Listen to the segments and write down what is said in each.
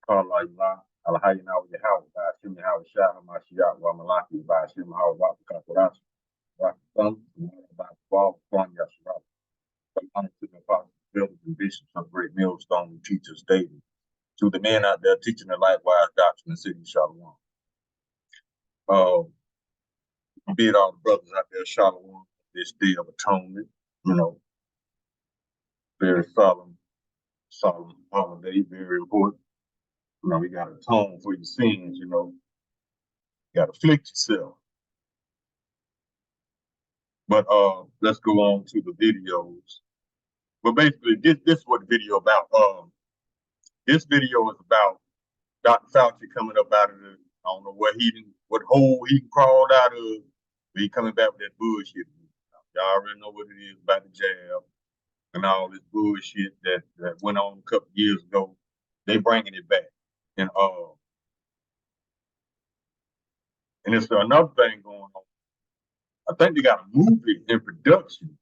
Allah Ilah, Alhayna wa Yahweh, by Shimmy Howard Shah, Hamashiach, Ramalaki, by Shimmy Howard Waka Kakurasa, Rakam, by Ball, Kwan Yashara, the honor to the apostles, builders, and bishops of great millstone and teachers daily. To the men out there teaching the likewise doctrine in the city of Shalom. Bid all the brothers out there, Shalom, this day of atonement, very solemn holiday, very important. We got to atone for your sins, you got to afflict yourself. But let's go on to the videos. But basically, this is what the video about. This video is about Dr. Fauci coming up out of the, I don't know what hole he crawled out of, but he coming back with that bullshit. Y'all already know what it is about the jab and all this bullshit that went on a couple years ago. They bringing it back. And it's another thing going on. I think they got a movie in production,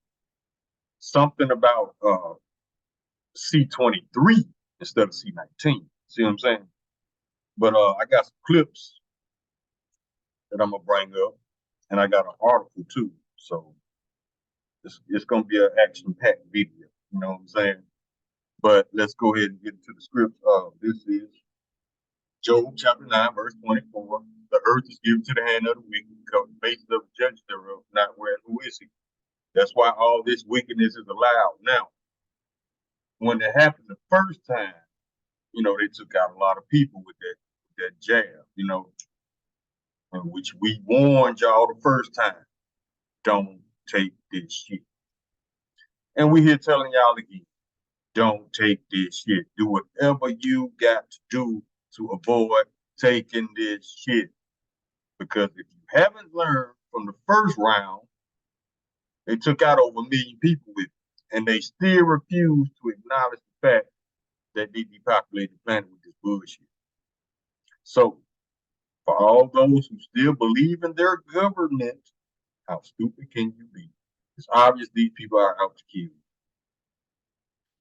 something about C-23 instead of C-19. See what I'm saying? But I got some clips that I'm gonna bring up, and I got an article too. So it's gonna be an action-packed video. You know what I'm saying? But let's go ahead and get into the script. This is Job chapter 9, verse 24. The earth is given to the hand of the wicked, because the faces of the judge thereof, not where who is he? That's why all this wickedness is allowed. Now, when it happened the first time, they took out a lot of people with that jab, in which we warned y'all the first time, don't take this shit. And we here telling y'all again, don't take this shit. Do whatever you got to do to avoid taking this shit. Because if you haven't learned from the first round, they took out over 1 million people with it, and they still refuse to acknowledge the fact that they depopulated the planet with this bullshit. So, for all those who still believe in their government, how stupid can you be? It's obvious these people are out to kill you.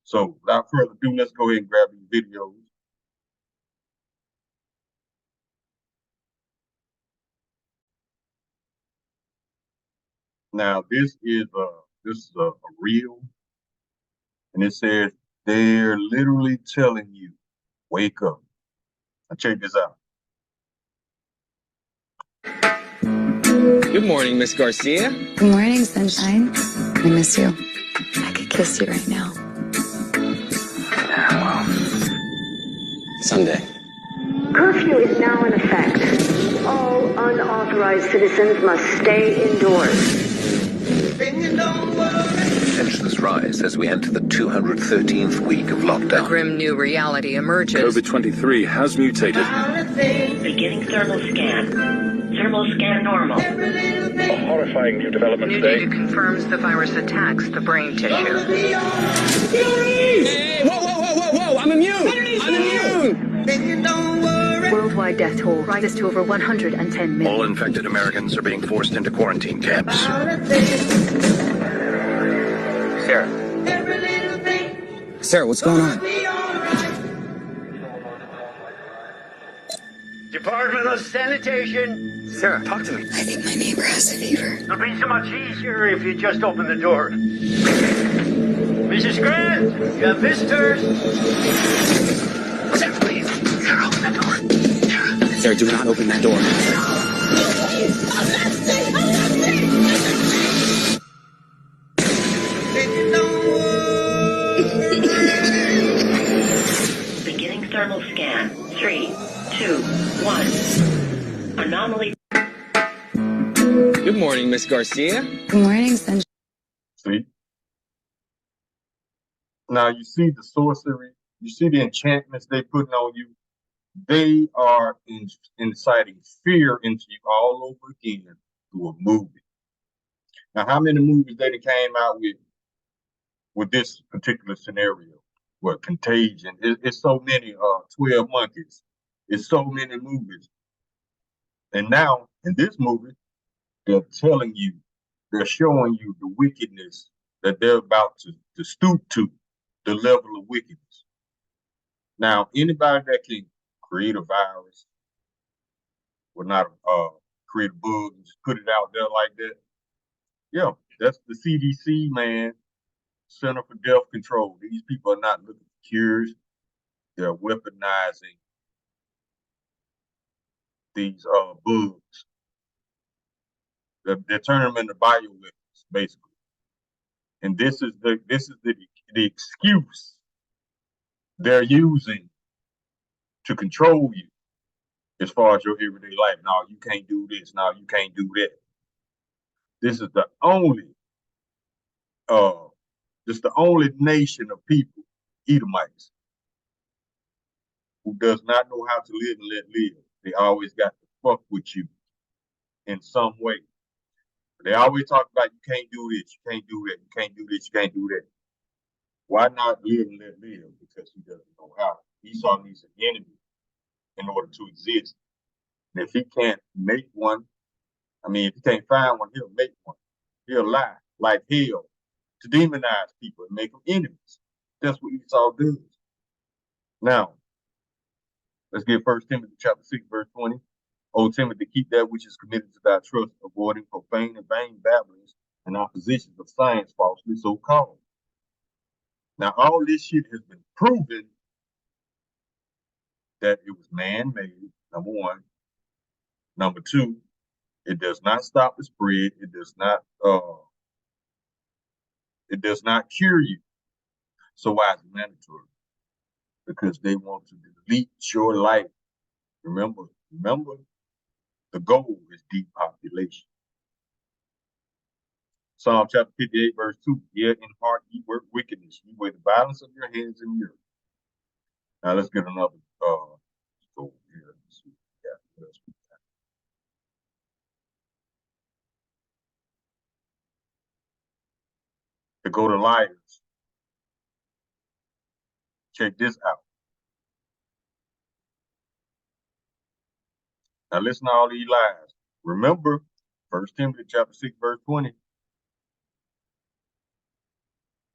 So, without further ado, let's go ahead and grab these videos. Now, this is a reel, and it says they're literally telling you, wake up. Now check this out. Good morning, Miss Garcia. Good morning, sunshine. I miss you. I could kiss you right now. Someday. Curfew is now in effect. All unauthorized citizens must stay indoors. Tensions rise as we enter the 213th week of lockdown. A grim new reality emerges. COVID-23 has mutated. Beginning thermal scan. Thermal scan normal. A horrifying new development New today. data confirms the virus attacks the brain tissue. Hey, whoa, I'm immune! I'm immune! Worldwide death toll rises to over 110 million. All infected Americans are being forced into quarantine camps. Sarah, what's going on? Department of Sanitation. Sarah, talk to me. I think my neighbor has a fever. It'll be so much easier if you just open the door. Mrs. Grant, you have visitors. Sarah, please. Sarah, open that door. Sarah, do not open that door. Beginning thermal scan. 3, 2, 1. Anomaly. Good morning, Miss Garcia. Good morning, sunshine. See? Now you see the sorcery, you see the enchantments they putting on you. They are inciting fear into you all over again through a movie. Now, how many movies they came out with this particular scenario? What, Contagion? It's so many. 12 Monkeys. It's so many movies. And now in this movie, they're telling you, they're showing you the wickedness that they're about to stoop to, the level of wickedness. Now, anybody that can create a virus, would not create a bug and just put it out there like that. Yeah, that's the CDC, man. Center for Death Control. These people are not looking for cures. They're weaponizing these bugs. They're turning them into bioweapons, basically. And this is the excuse they're using to control you as far as your everyday life. No, you can't do this. No, you can't do that. This is the only nation of people, Edomites, who does not know how to live and let live. They always got to fuck with you in some way. They always talk about you can't do this, you can't do that, you can't do this, you can't do that. Why not live and let live? Because he doesn't know how. Esau needs an enemy in order to exist. And if he can't make one, if he can't find one, he'll make one. He'll lie like hell to demonize people and make them enemies. That's what Esau does. Now, let's get 1 Timothy chapter 6, verse 20. O Timothy, keep that which is committed to thy trust, avoiding profane and vain babblings and oppositions of science falsely so called. Now, all this shit has been proven that it was man-made, number one. Number two, it does not stop the spread. It does not cure you. So why is it mandatory? Because they want to delete your life. Remember, the goal is depopulation. Psalm chapter 58, verse 2. Yet in heart ye work wickedness. Ye weigh the violence of your hands in the earth. Now let's get another go here. Let's see what else we got. To go to liars. Check this out. Now listen to all these lies. Remember, 1 Timothy chapter 6, verse 20.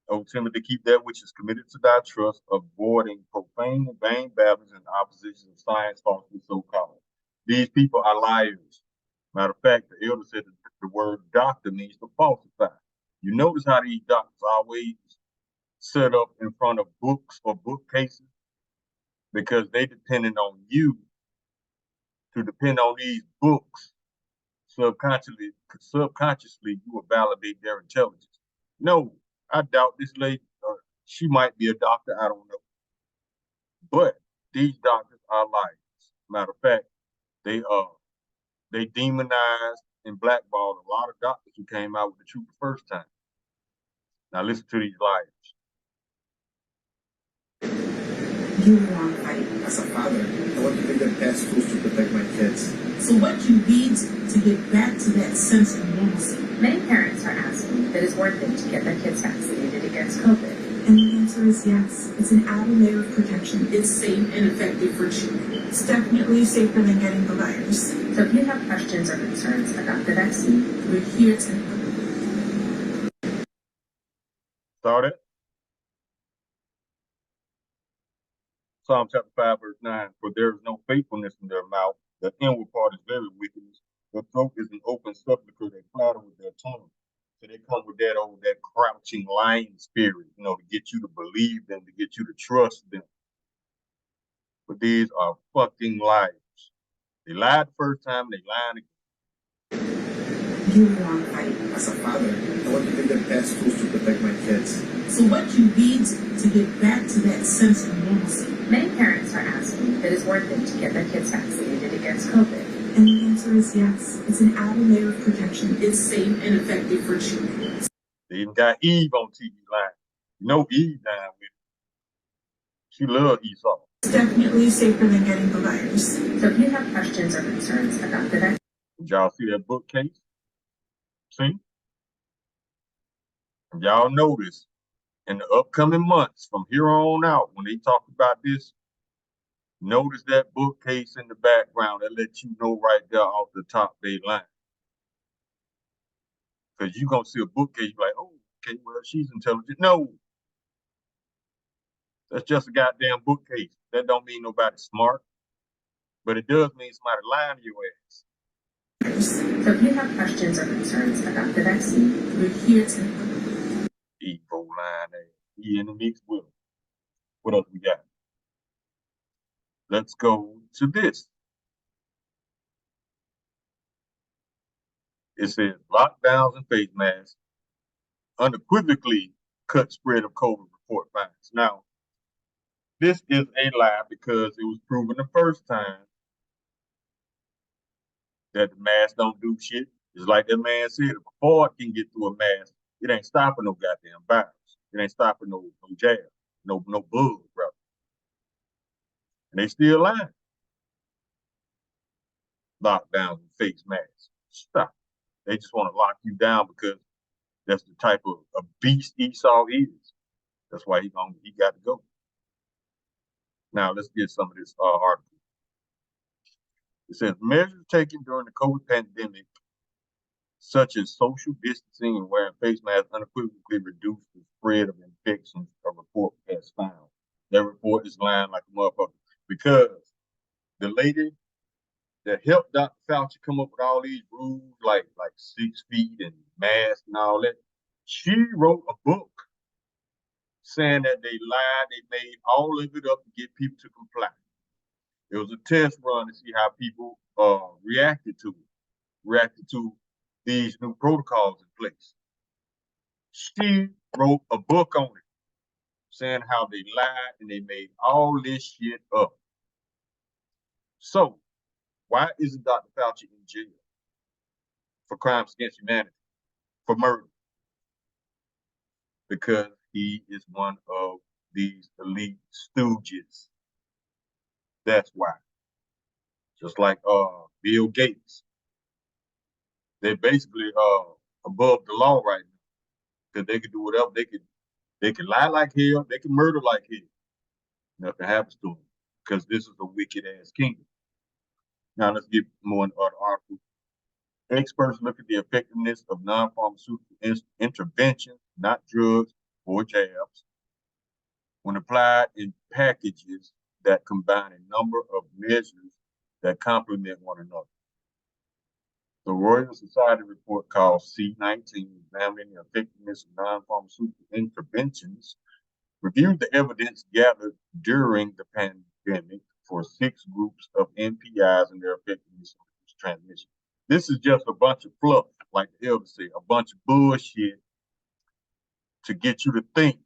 O Timothy, keep that which is committed to thy trust, avoiding profane and vain babblings and oppositions of science falsely so called. These people are liars. Matter of fact, the elder said that the word doctor means to falsify. You notice how these doctors always set up in front of books or bookcases because they depending on you to depend on these books. Subconsciously, you will validate their intelligence. No, I doubt this lady, she might be a doctor, I don't know. But these doctors are liars. Matter of fact, they demonized and blackballed a lot of doctors who came out with the truth the first time. Now listen to these liars. You want to fight as a father. I want to give the best tools to protect my kids. So what you need to get back to that sense of normalcy? Many parents are asking if it is worth it to get their kids vaccinated against COVID. And the answer is yes. It's an added layer of protection. It's safe and effective for children. It's definitely safer than getting the virus. So if you have questions or concerns about the vaccine, we're here to help. Started. Psalm chapter 5, verse 9. For there is no faithfulness in their mouth. The inward part is very wickedness. Their throat is an open sepulchre. They flatter with their tongue. So they come with that crouching lying spirit, to get you to believe them, to get you to trust them. But these are fucking liars. They lied the first time, they lying again. You want to fight as a father. I want to give the best tools to protect my kids. So what you need to get back to that sense of normalcy? Many parents are asking if it is worth it to get their kids vaccinated against COVID. And the answer is yes. It's an added layer of protection. It's safe and effective for children. They even got Eve on TV lying. Eve down with it. She loved Esau. It's definitely safer than getting the virus. So if you have questions or concerns about the vaccine. Did y'all see that bookcase? See? And y'all notice in the upcoming months from here on out, when they talk about this, notice that bookcase in the background that lets you know right there off the top they line. Because you're going to see a bookcase, you're like, oh, okay, well, she's intelligent. No. That's just a goddamn bookcase. That don't mean nobody's smart. but it does mean somebody lying to your ass. So if you have questions or concerns about the vaccine, We're here to help. Evil lying ass. He in the mix with them. What else we got? Let's go to this. It says lockdowns and face masks unequivocally cut spread of COVID report finds. Now, this is a lie because it was proven the first time that the mask don't do shit. It's like that man said, if a Ford can get through a mask, it ain't stopping no goddamn virus. It ain't stopping no jab, no bug, brother. And they still lying. Lockdowns and face masks. Stop. They just want to lock you down because that's the type of a beast Esau is. That's why he got to go. Now let's get some of this article. It says measures taken during the COVID pandemic, such as social distancing and wearing face masks, unequivocally reduced the spread of infections, a report has found. That report is lying like a motherfucker because the lady that helped Dr. Fauci come up with all these rules, like 6 feet and masks and all that, she wrote a book saying that they lied, they made all of it up to get people to comply. It was a test run to see how people reacted to these new protocols in place. She wrote a book on it, saying how they lied and they made all this shit up. So, why isn't Dr. Fauci in jail for crimes against humanity, for murder? Because he is one of these elite stooges. That's why. Just like Bill Gates. They're basically above the law right now. Because they can do whatever. They can lie like hell, they can murder like hell. Nothing happens to them. Because this is a wicked ass kingdom. Now let's get more into other articles. Experts look at the effectiveness of non-pharmaceutical interventions, not drugs or jabs, when applied in packages that combine a number of measures that complement one another. The Royal Society report called C19, examining the effectiveness of non-pharmaceutical interventions, reviewed the evidence gathered during the pandemic for 6 groups of NPIs and their effectiveness on transmission. This is just a bunch of fluff, like the elder said, a bunch of bullshit to get you to think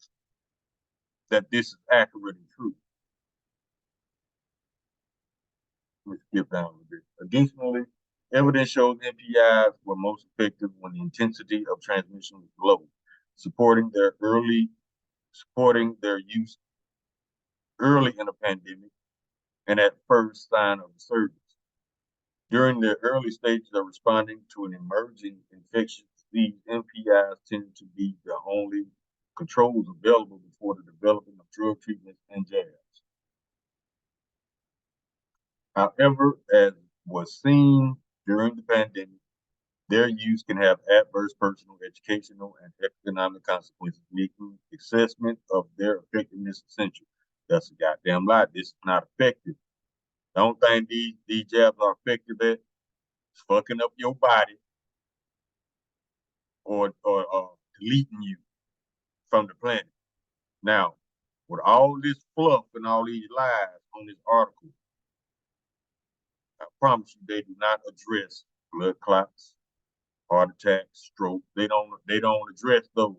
that this is accurate and true. Let's skip down a little bit. Additionally, evidence shows NPIs were most effective when the intensity of transmission was low, supporting their use early in the pandemic and at first sign of resurgence. During the early stages of responding to an emerging infection, these NPIs tend to be the only controls available before the development of drug treatments and jabs. However, as was seen during the pandemic, their use can have adverse personal, educational, and economic consequences, making assessment of their effectiveness essential. That's a goddamn lie. This is not effective. The only thing these jabs are effective at is fucking up your body or deleting you from the planet. Now, with all this fluff and all these lies on this article, I promise you they do not address blood clots, heart attacks, stroke. They don't address those.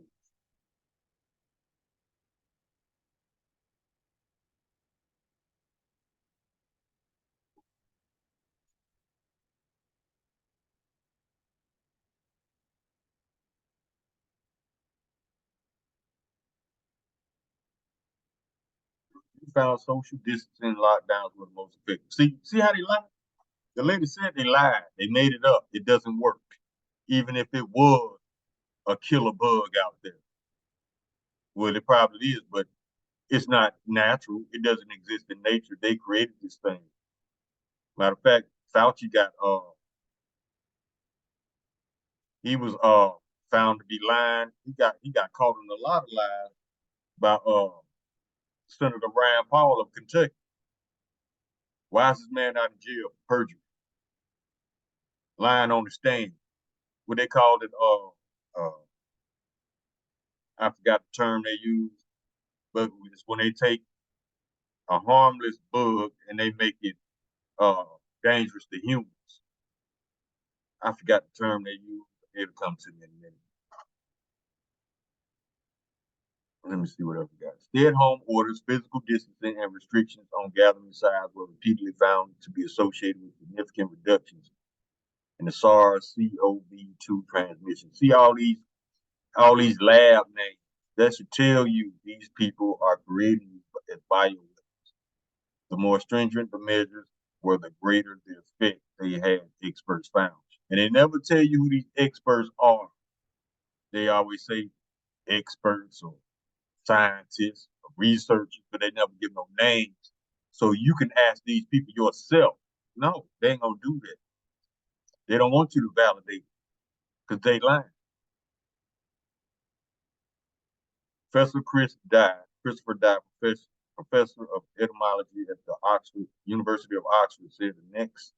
You found social distancing lockdowns were the most effective. See how they lie? The lady said they lied. They made it up. It doesn't work. Even if it was a killer bug out there. Well, it probably is, but it's not natural. It doesn't exist in nature. They created this thing. Matter of fact, Fauci got he was found to be lying. He got caught in a lot of lies by Senator Rand Paul of Kentucky. Why is this man out in jail for perjury? Lying on the stand. What they called it, I forgot the term they use, but it's when they take a harmless bug and they make it dangerous to humans. I forgot the term they use. It'll come to me in a minute. Let me see what else we got. Stay-at-home orders, physical distancing, and restrictions on gathering size were repeatedly found to be associated with significant reductions in the SARS-CoV-2 transmission. See all these lab names. That should tell you these people are creating as bioweapons. The more stringent the measures were, the greater the effect they had, experts found. And they never tell you who these experts are. They always say experts or scientists or researchers, but they never give no names. So you can ask these people yourself. No, they ain't gonna do that. They don't want you to validate because they lying. Professor Christopher died, professor of etymology at the University of Oxford, said the next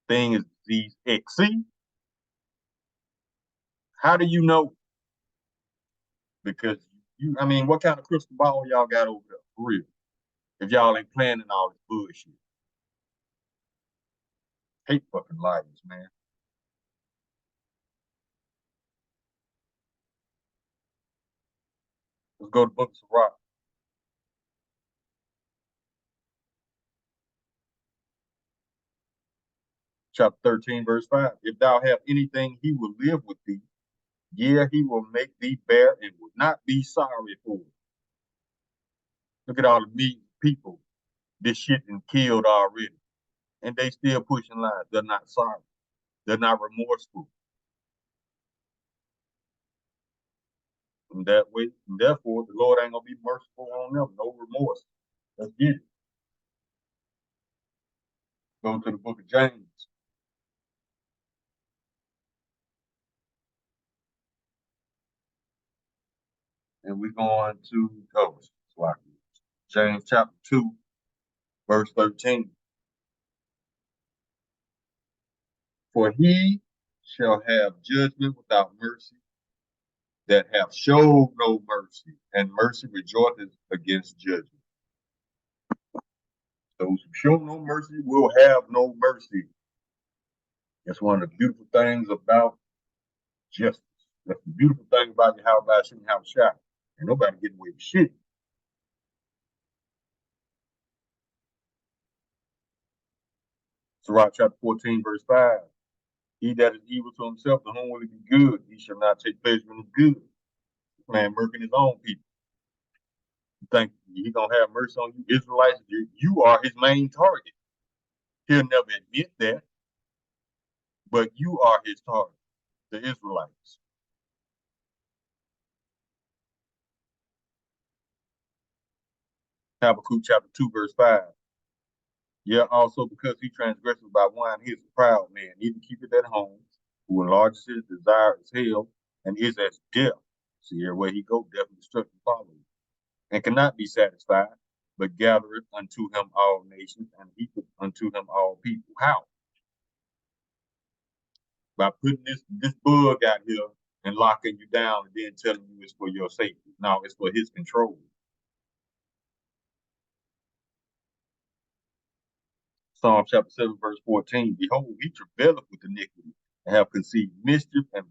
thing is disease X. See? How do you know? Because I mean, what kind of crystal ball y'all got over there, for real? If y'all ain't planning all this bullshit. Hate fucking liars, man. Let's go to Book of Sirach. Chapter 13, verse 5. If thou have anything, he will live with thee. Yeah, he will make thee bear and will not be sorry for it. Look at all the millions of people this shit and killed already. And they still pushing lies. They're not sorry. They're not remorseful. And that way, and therefore, the Lord ain't gonna be merciful on them. No remorse. Let's get it. Go to the book of James. And we're going to James chapter 2, verse 13. For he shall have judgment without mercy, that have showed no mercy, and mercy rejoiceth against judgment. Those who show no mercy will have no mercy. That's one of the beautiful things about justice. That's the beautiful thing about you, how about shouldn't have a shot. Ain't nobody getting away with shit. Sirach chapter 14, verse 5. He that is evil to himself, to whom will it be good? He shall not take pleasure in his good. This man murking his own people. You think he gonna have mercy on you Israelites? You are his main target. He'll never admit that, but you are his target, the Israelites. Habakkuk chapter 2, verse 5. Yeah, also because he transgresses by wine, he is a proud man. Neither keepeth at home, who enlarges his desire is hell, and is as death. See, everywhere he go, death and destruction follow him. And cannot be satisfied, but gathereth unto him all nations, and heapeth unto him all people. How? By putting this bug out here and locking you down and then telling you it's for your safety. No, it's for his control. Psalm chapter 7, verse 14. Behold, he travaileth with iniquity, and have conceived mischief, and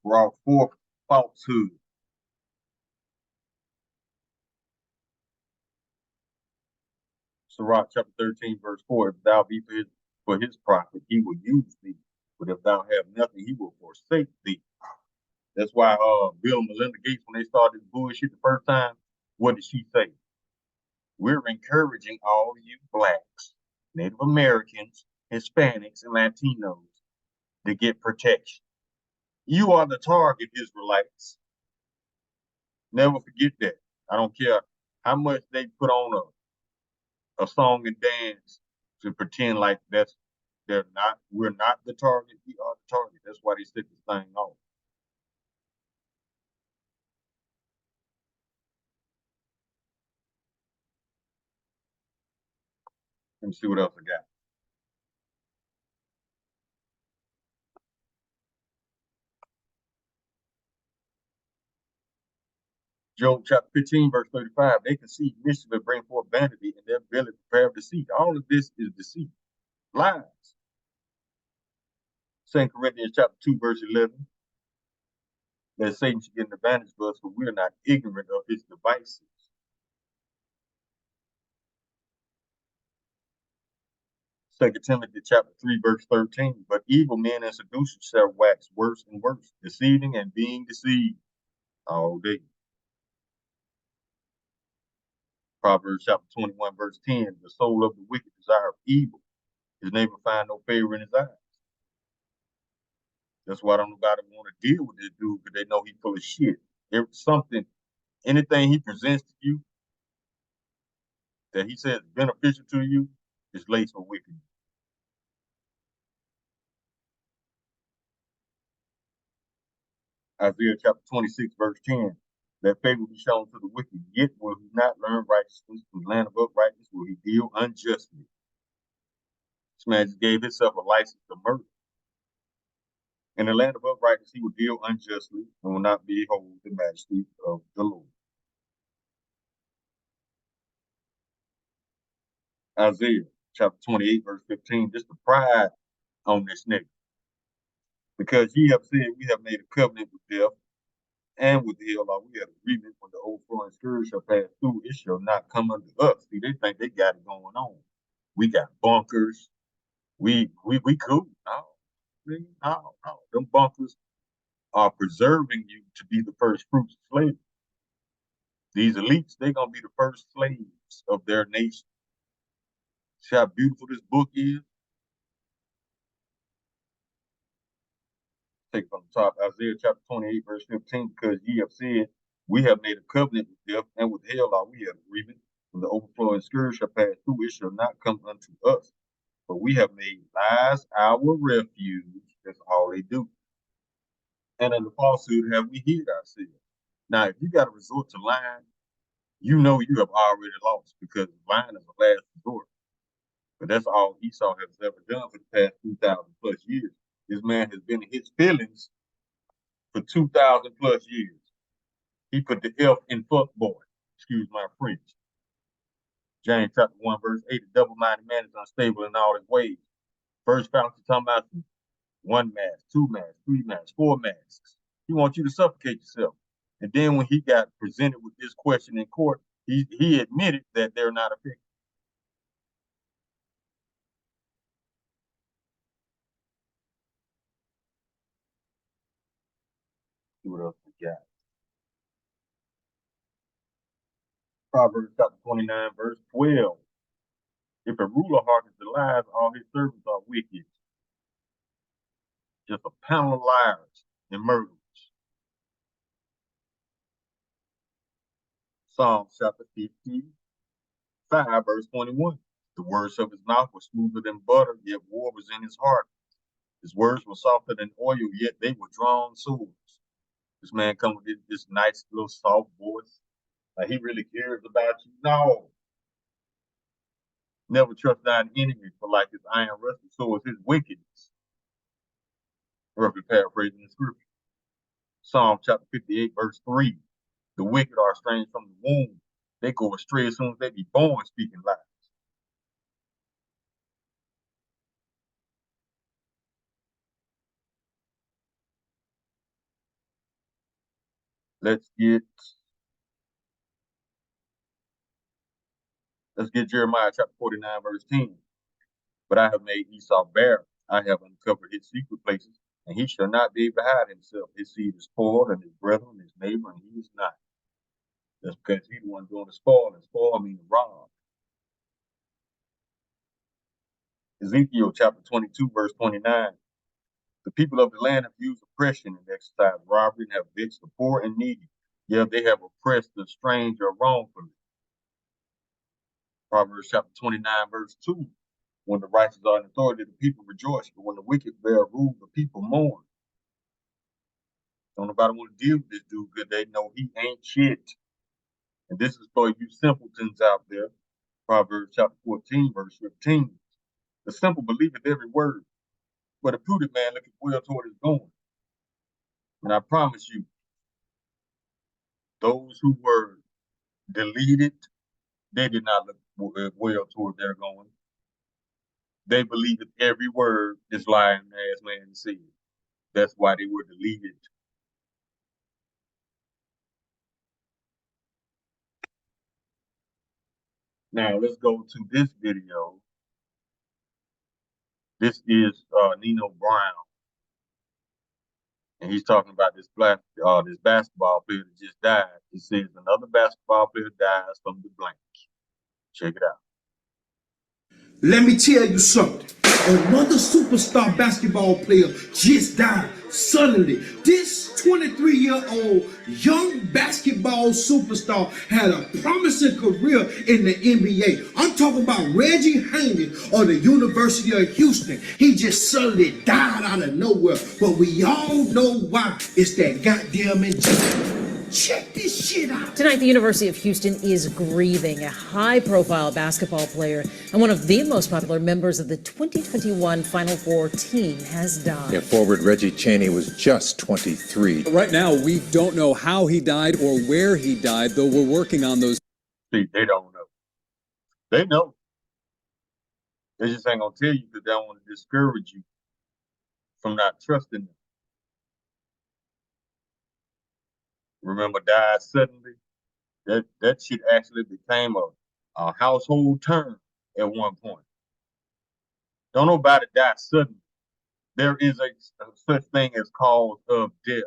brought forth falsehood. Sirach chapter 13, verse 4. If thou be for his profit, he will use thee. But if thou have nothing, he will forsake thee. That's why Bill and Melinda Gates, when they started this bullshit the first time, what did she say? We're encouraging all you blacks, Native Americans, Hispanics, and Latinos to get protection. You are the target, Israelites. Never forget that. I don't care how much they put on a song and dance to pretend like we're not the target, we are the target. That's why they set this thing off. Let me see what else I got. Job chapter 15, verse 35, they conceive mischief and bring forth vanity, and their belly prepare deceit. All of this is deceit, lies. 2 Corinthians chapter 2, verse 11, that Satan should get an advantage of us, for we are not ignorant of his devices. Second Timothy chapter 3, verse 13, but evil men and seducers shall wax worse and worse, deceiving and being deceived all day. Proverbs chapter 21, verse 10, the soul of the wicked desire evil. His neighbor find no favor in his eyes. That's why don't nobody want to deal with this dude, because they know he's full of shit. Anything he presents to you that he says is beneficial to you is laced with wickedness. Isaiah chapter 26, verse 10, that favor be shown to the wicked, yet will he not learn righteousness. From the land of uprightness will he deal unjustly. This man just gave himself a license to murder. In the land of uprightness, he will deal unjustly and will not behold the majesty of the Lord. Isaiah chapter 28, verse 15, just the pride on this nigga. Because ye have said, we have made a covenant with death, and with hell are we had agreement when the overflowing scourge shall pass through, it shall not come unto us. See, they think they got it going on. We got bunkers. We cool. No. Them bunkers are preserving you to be the first fruits of slavery. These elites, they're gonna be the first slaves of their nation. See how beautiful this book is? Take from the top, Isaiah chapter 28, verse 15, because ye have said, we have made a covenant with death, and with hell are we at agreement. When the overflowing scourge shall pass through, it shall not come unto us. For we have made lies our refuge. That's all they do. And in the falsehood have we hid ourselves. Now, if you got to resort to lying, you know you have already lost, because lying is a last resort. But that's all Esau has ever done for the past 2,000 plus years. This man has been in his feelings for 2,000 plus years. He put the F in fuck boy. Excuse my French. James chapter 1, verse 8, the double-minded man is unstable in all his ways. First fallacy talking about 1 mask, 2 masks, 3 masks, 4 masks. He wants you to suffocate yourself. And then when he got presented with this question in court, he admitted that they're not effective. See what else we got. Proverbs chapter 29, verse 12. If a ruler hearkens to lies, all his servants are wicked. Just a panel of liars and murderers. Psalms chapter 55, verse 21. The words of his mouth were smoother than butter, yet war was in his heart. His words were softer than oil, yet they were drawn swords. This man comes with this nice little soft voice. Like he really cares about you. No. Never trust thine enemy, for like his iron rusted, so is his wickedness. Roughly paraphrasing the scripture. Psalm chapter 58, verse 3. The wicked are estranged from the womb. They go astray as soon as they be born, speaking lies. Let's get Jeremiah chapter 49, verse 10. But I have made Esau bare. I have uncovered his secret places, and he shall not be able to hide himself. His seed is spoiled, and his brethren, his neighbor, and he is not. That's because he's the one doing the spoil, and spoil means rob. Ezekiel chapter 22, verse 29. The people of the land have used oppression and exercised robbery and have vexed the poor and needy. Yeah, they have oppressed the stranger wrongfully. Proverbs chapter 29, verse 2. When the righteous are in authority, the people rejoice, but when the wicked bear rule, the people mourn. Don't nobody want to deal with this dude because they know he ain't shit. And this is for you simpletons out there. Proverbs chapter 14, verse 15. The simple believeth every word, but a prudent man looketh well toward his going. And I promise you, those who were deleted, they did not look well toward their going. They believed every word this lying ass man said. That's why they were deleted. Now let's go to this video. This is Nino Brown, and he's talking about this basketball player that just died. He says another basketball player dies from the blank. Check it out. Let me tell you something. Another superstar basketball player just died suddenly. This 23-year-old young basketball superstar had a promising career in the NBA. I'm talking about Reggie Hayman of the University of Houston. He just suddenly died out of nowhere. But we all know why. It's that goddamn injury. Check this shit out. Tonight, the University of Houston is grieving a high-profile basketball player and one of the most popular members of the 2021 Final Four team has died. Yeah, forward Reggie Chaney was just 23. Right now, we don't know how he died or where he died, though we're working on those. See, they don't know. They know. They just ain't gonna tell you because they don't want to discourage you from not trusting them. Remember, died suddenly. That shit actually became a household term at one point. Don't nobody die suddenly. There is a such thing as cause of death.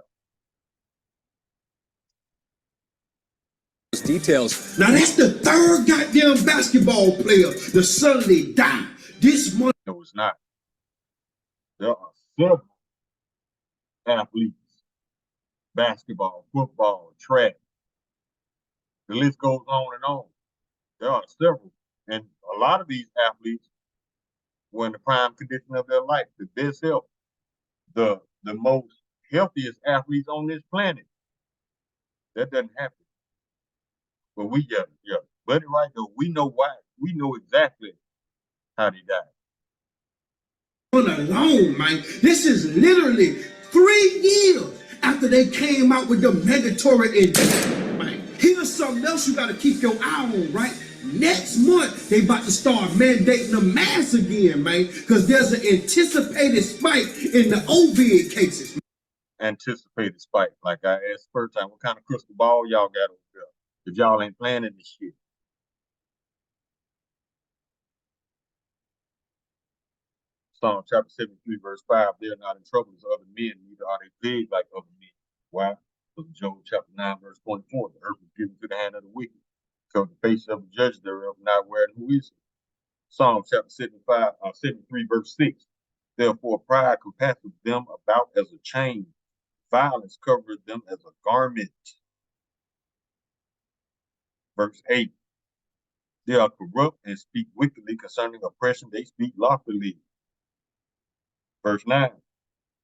Details. Now that's the third goddamn basketball player that suddenly died this month. No, it's not. There are several athletes. Basketball, football, track. The list goes on and on. There are several. And a lot of these athletes were in the prime condition of their life, the best health, the most healthiest athletes on this planet. That doesn't happen. But we Buddy right though, we know why. We know exactly how they died. Alone, man. This is literally 3 years after they came out with the mandatory injection, man. Here's something else you got to keep your eye on, right? Next month, they about to start mandating the mask again, man, because there's an anticipated spike in the COVID cases. Anticipated spike, like I asked first time, what kind of crystal ball y'all got over there? If y'all ain't planning this shit. Psalm chapter 73, verse 5, they are not in trouble as other men, neither are they plagued like other men. Why? Because Job chapter 9, verse 24, the earth was given to the hand of the wicked. So the face of the judge thereof, not aware who is it. Psalm chapter 73, verse 6, therefore pride compasseth them about as a chain, violence covereth them as a garment. Verse 8, they are corrupt and speak wickedly concerning oppression, they speak loftily. Verse 9,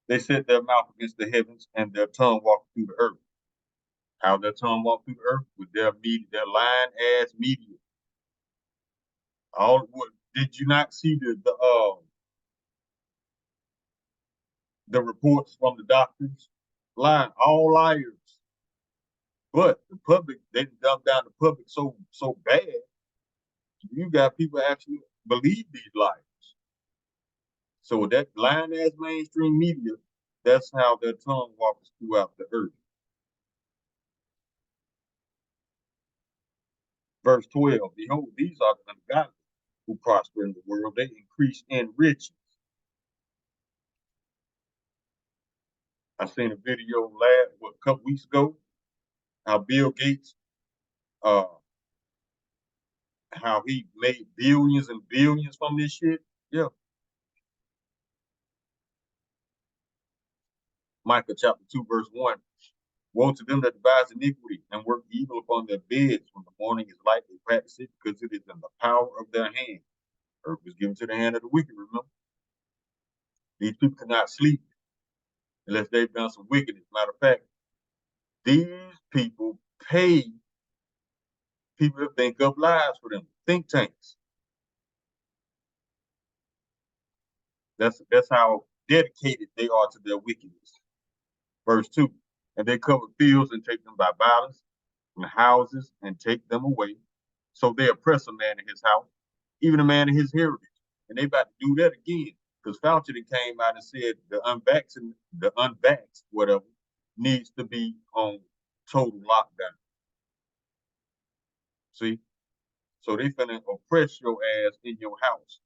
they set their mouth against the heavens and their tongue walk through the earth. How their tongue walk through the earth? With their media, their lying ass media. Did you not see the reports from the doctors? Lying, all liars. But the public, they dumb down the public so bad. You got people actually believe these lies. So with that lying ass mainstream media, that's how their tongue walks throughout the earth. Verse 12, behold, these are the ungodly who prosper in the world. They increase in riches. I seen a video a couple weeks ago, how Bill Gates, how he made billions and billions from this shit. Yeah. Micah chapter 2, verse 1. Woe to them that devise iniquity and work evil upon their beds when the morning is light, they practice it because it is in the power of their hand. Earth was given to the hand of the wicked, remember? These people cannot sleep unless they've done some wickedness. Matter of fact, these people pay people to think up lies for them, think tanks. That's how dedicated they are to their wickedness. Verse 2, and they cover fields and take them by violence. and houses and take them away. So they oppress a man in his house, even a man in his heritage. And they about to do that again. Because Fauci came out and said the unvaxxed, whatever, needs to be on total lockdown. See? So they finna oppress your ass in your house.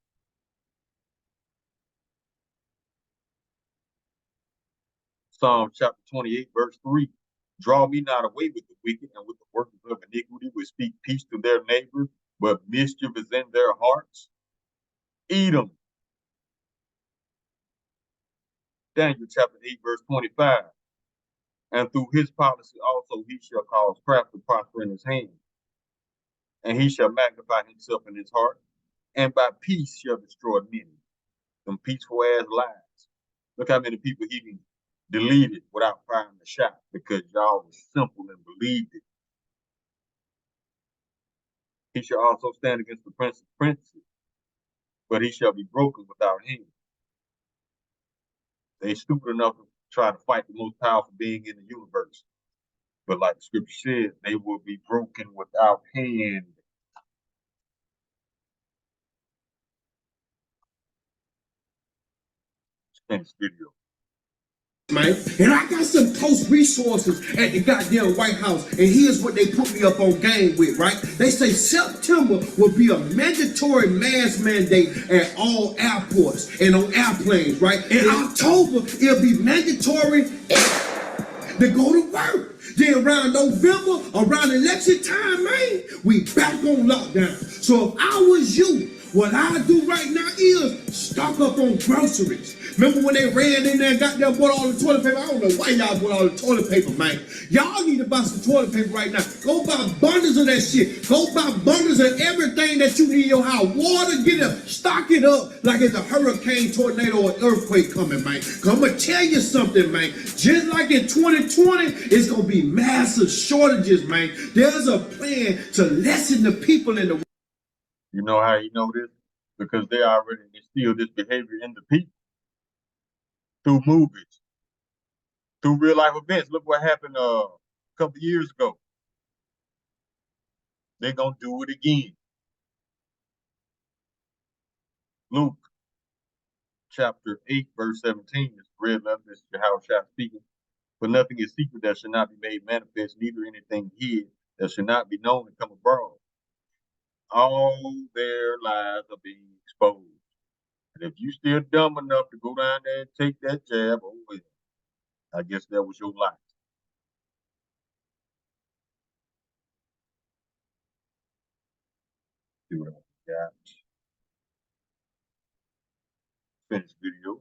Psalm chapter 28, verse 3. Draw me not away with the wicked and with the workers of iniquity, which speak peace to their neighbors, but mischief is in their hearts. Edom. Daniel chapter 8, verse 25. And through his policy also he shall cause craft to prosper in his hand. And he shall magnify himself in his heart, and by peace shall destroy many. Some peaceful ass lies. Look how many people he deleted without firing a shot because y'all was simple and believed it. He shall also stand against the prince of princes, but he shall be broken without him. They stupid enough to try to fight the most powerful being in the universe. But like the scripture says, they will be broken without hand. Finish video. Man, and I got some close resources at the goddamn White House, and here's what they put me up on game with, right? They say September will be a mandatory mask mandate at all airports and on airplanes, right? In October, it'll be mandatory to go to work. Then around November, around election time, man, we back on lockdown. So if I was you, what I do right now is stock up on groceries. Remember when they ran in there and got there and bought all the toilet paper? I don't know why y'all bought all the toilet paper, man. Y'all need to buy some toilet paper right now. Go buy bundles of that shit. Go buy bundles of everything that you need in your house. Water, get it, stock it up like it's a hurricane, tornado, or earthquake coming, man. Cause I'm gonna tell you something, man. Just like in 2020, it's gonna be massive shortages, man. There's a plan to lessen the people in the. You know how you know this? Because they already instilled this behavior in the people. Through movies, through real life events. Look what happened a couple years ago. They're gonna do it again. Luke chapter 8, verse 17 is red letter. This is Yahushua speaking. For nothing is secret that should not be made manifest, neither anything hid that should not be known and come abroad. All their lies are being exposed. And if you still dumb enough to go down there and take that jab, oh well, I guess that was your life. See what I got. Finish video.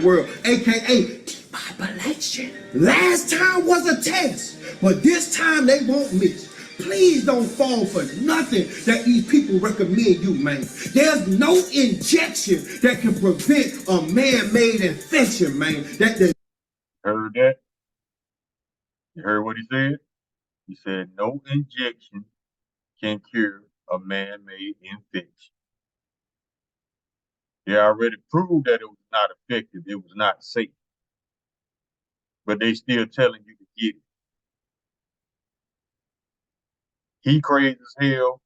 World, aka population. Last time was a test, but this time they won't miss. Please don't fall for nothing that these people recommend you, man. There's no injection that can prevent a man-made infection, man. Heard that? You heard what he said? He said no injection can cure a man-made infection. They already proved that it was not effective. It was not safe. But they still telling you to get it. He crazy as hell,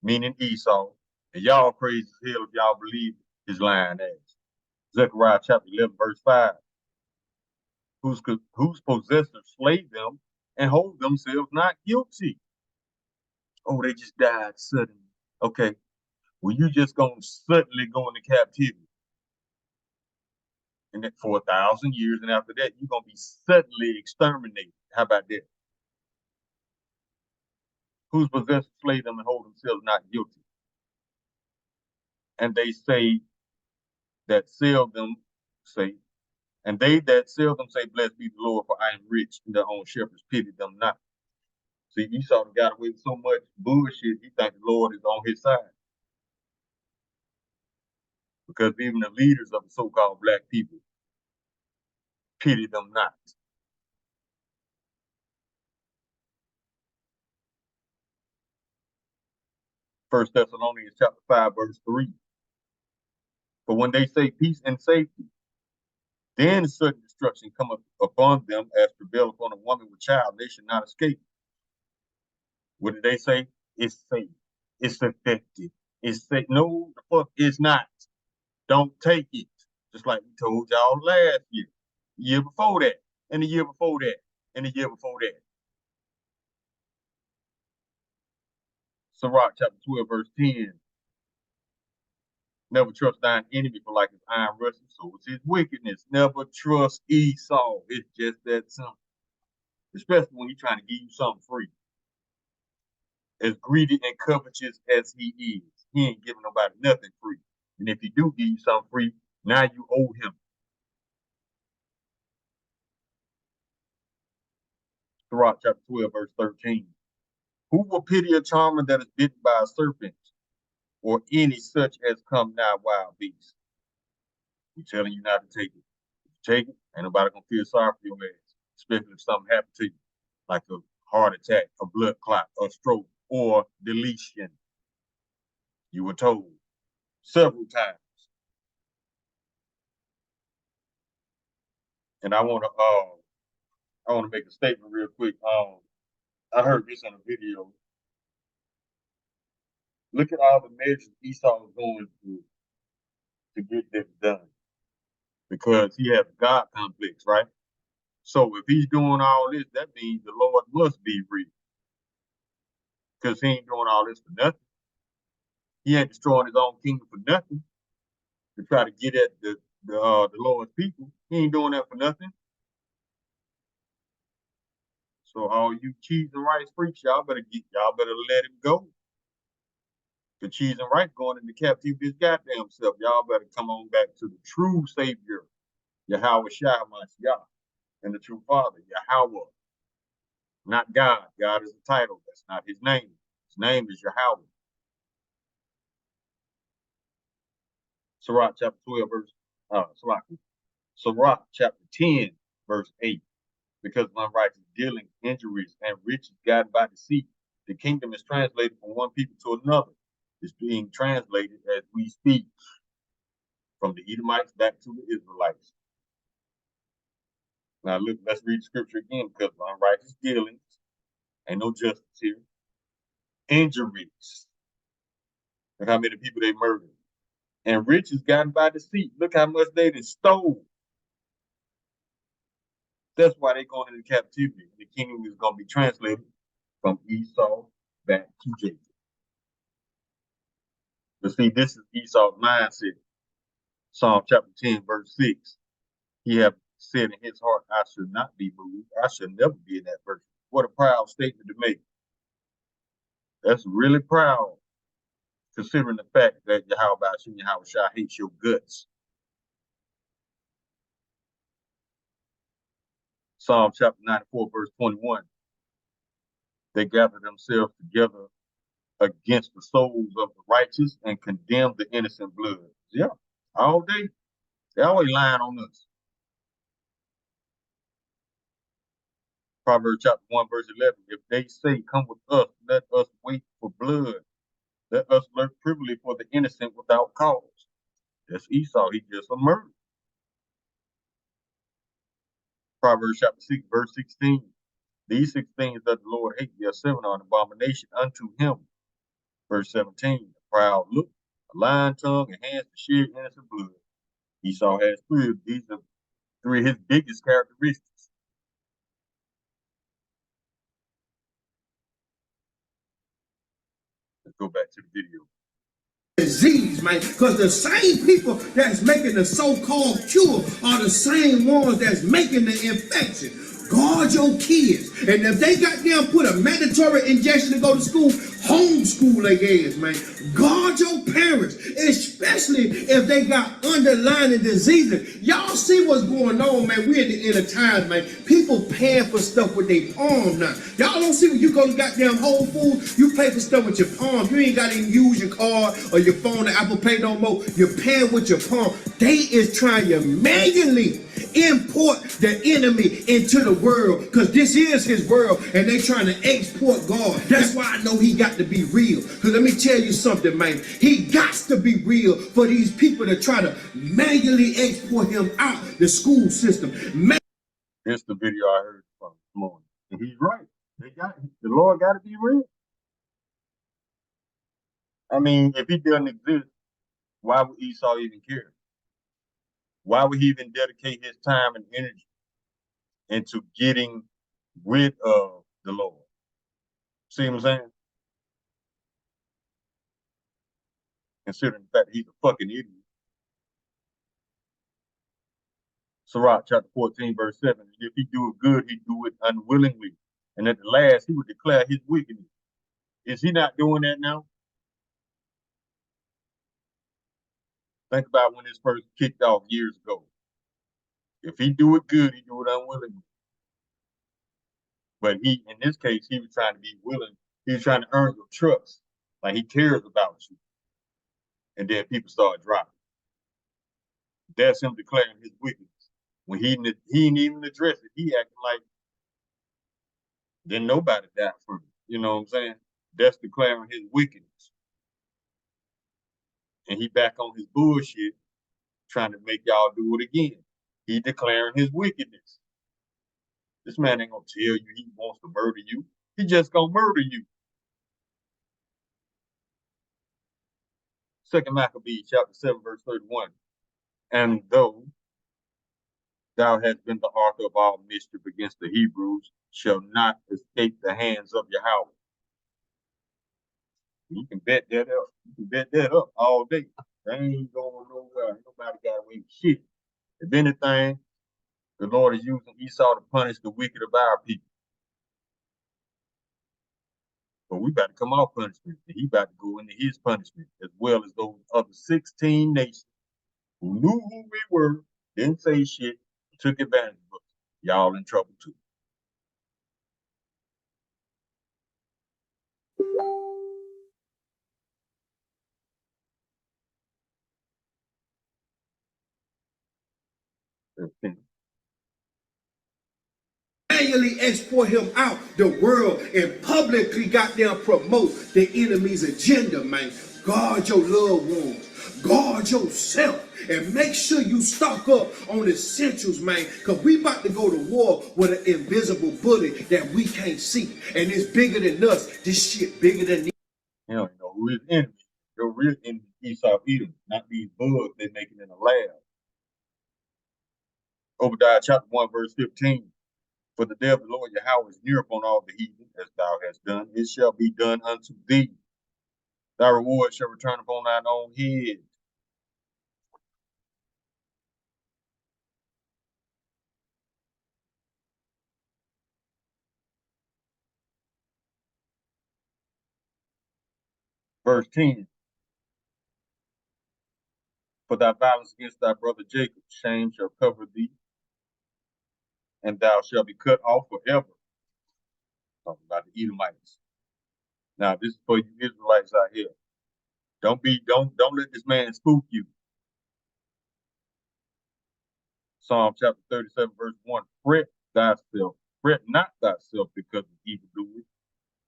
meaning Esau, and y'all crazy as hell if y'all believe his lying ass. Zechariah chapter 11, verse 5. Whose possessors slay them and hold themselves not guilty. Oh, they just died suddenly. Okay. Well, you just gonna suddenly go into captivity. And then for 1,000 years, and after that, you're gonna be suddenly exterminated. How about that? Whose possessors slay them and hold themselves not guilty. And they say that sell them say, and they that sell them say, blessed be the Lord, for I am rich, and their own shepherds pity them not. See, Esau got away with so much bullshit, he think the Lord is on his side. Because even the leaders of the so-called black people pity them not. 1 Thessalonians chapter 5, verse 3. But when they say peace and safety, then sudden destruction come upon them as prevail upon a woman with child, they should not escape. What did they say? It's safe. It's effective. It's safe. No, the fuck it's not. Don't take it. Just like we told y'all last year, the year before that, and the year before that, and the year before that. Sirach chapter 12, verse 10. Never trust thine enemy, for like his iron rusted, so is his wickedness. Never trust Esau. It's just that simple. Especially when he's trying to give you something free. As greedy and covetous as he is, he ain't giving nobody nothing free. And if he do give you something free, now you owe him. Sirach chapter 12, verse 13. Who will pity a charmer that is bitten by a serpent, or any such as come nigh wild beasts? We telling you not to take it. If you take it, ain't nobody gonna feel sorry for your ass, especially if something happened to you, like a heart attack, a blood clot, a stroke, or deletion. You were told several times. And I wanna make a statement real quick. I heard this on a video. Look at all the measures Esau is going through to get this done. Because he has a God complex, right? So if he's doing all this, that means the Lord must be real. Because he ain't doing all this for nothing. He ain't destroying his own kingdom for nothing. To try to get at the Lord's people. He ain't doing that for nothing. So all you cheese and rice freaks, y'all better let him go. The cheese and rice going into captivity his goddamn self. Y'all better come on back to the true Savior, Yahweh Shai Mashiach, and the true Father, Yahweh. Not God. God is a title. That's not his name. His name is Yahweh. Sirach chapter 12, Sirach chapter 10, verse 8. Because of unrighteous dealings, injuries, and riches gotten by deceit, the kingdom is translated from one people to another. It's being translated as we speak, from the Edomites back to the Israelites. Now look, let's read the scripture again. Because of unrighteous dealings, ain't no justice here. Injuries. Look how many people they murdered. And riches gotten by deceit. Look how much they stole. That's why they're going into captivity. The kingdom is going to be translated from Esau back to Jacob. But see, this is Esau's mindset. Psalm chapter 10, verse 6. He have said in his heart, I should not be moved. I should never be in that verse. What a proud statement to make. That's really proud, considering the fact that Yahweh Shai hates your guts. Psalm chapter 94, verse 21. They gather themselves together against the souls of the righteous and condemn the innocent blood. Yeah, all day. They always lying on us. Proverbs chapter 1, verse 11. If they say, come with us, let us wait for blood. Let us lurk privily for the innocent without cause. That's Esau. He just a murderer. Proverbs chapter 6, verse 16. These 6 things that the Lord hates, there are 7 are an abomination unto him. Verse 17. A proud look, a lying tongue, and hands to shed innocent blood. Esau has 3 of these. Are 3 of his biggest characteristics. Let's go back to the video. Disease, man, because the same people that's making the so-called cure are the same ones that's making the infection. Guard your kids. And if they got them put a mandatory injection to go to school, homeschool their ass, man. Guard your parents, especially if they got underlying diseases. Y'all see what's going on, man. We're at the end of times, man. People paying for stuff with their palm now. Y'all don't see when you go to goddamn Whole Foods, you pay for stuff with your palm. You ain't got to even use your card or your phone or Apple Pay no more. You're paying with your palm. They is trying to manually import the enemy into the world, because this is his world and they trying to export God. That's why I know he got to be real. Because let me tell you something, man. He got to be real for these people to try to manually export him out the school system. It's the video I heard from this morning. And he's right. The Lord got to be real. I mean, if he doesn't exist, why would Esau even care? Why would he even dedicate his time and energy into getting rid of the Lord? See what I'm saying? Considering the fact that he's a fucking idiot. Sirach chapter 14, verse 7. If he do it good, he do it unwillingly. And at the last, he would declare his wickedness. Is he not doing that now? Think about when this first kicked off years ago. If he do it good, he do it unwillingly. But in this case, he was trying to be willing. He was trying to earn your trust. Like he cares about you. And then people start dropping. That's him declaring his wickedness. When he didn't even address it, he acting like then nobody died for him. You know what I'm saying? That's declaring his wickedness. And he back on his bullshit, trying to make y'all do it again. He declaring his wickedness. This man ain't gonna tell you he wants to murder you. He just gonna murder you. 2 Maccabees chapter 7, verse 31. And though thou hast been the author of all mischief against the Hebrews, shall not escape the hands of Yahweh. You can bet that up. You can bet that up all day. They ain't going nowhere. Ain't nobody got away with shit. If anything, the Lord is using Esau to punish the wicked of our people. But we about to come off punishment. And he about to go into his punishment, as well as those other 16 nations who knew who we were, didn't say shit, took advantage of us. Y'all in trouble too. Manually export him out the world and publicly goddamn promote the enemy's agenda, man. Guard your loved ones. Guard yourself. And make sure you stock up on essentials, man. Because we about to go to war with an invisible bullet that we can't see. And it's bigger than us. This shit bigger than... You don't know who his enemy is. Your real enemy is Esau Edom, not these bugs they making in the lab. Obadiah chapter 1, verse 15. For the day of the Lord Yahweh is near upon all the heathen, as thou hast done. It shall be done unto thee. Thy reward shall return upon thine own head. Verse 10. For thy violence against thy brother Jacob, shame shall cover thee, and thou shalt be cut off forever. Talking about the Edomites. Now, this is for you Israelites out here. Don't let this man spook you. Psalm chapter 37, verse 1. Fret not thyself because of evildoers,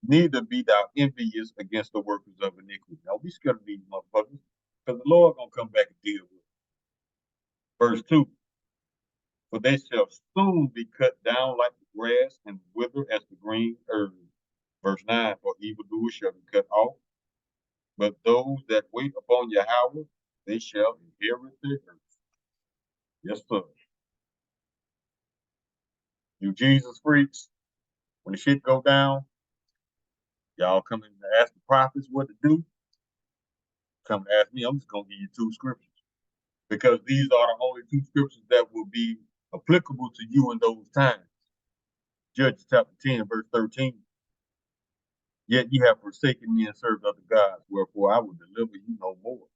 neither be thou envious against the workers of iniquity. Don't be scared of these motherfuckers, because the Lord gonna come back and deal with it. Verse 2. For they shall soon be cut down like the grass and wither as the green herb. Verse 9. For evildoers shall be cut off, but those that wait upon Yahweh, they shall inherit the earth. Yes, sir. You Jesus freaks, when the shit go down, y'all come in to ask the prophets what to do. Come and ask me, I'm just going to give you 2 scriptures. Because these are the only 2 scriptures that will be applicable to you in those times. Judges chapter 10, verse 13. Yet ye have forsaken me and served other gods, wherefore I will deliver you no more.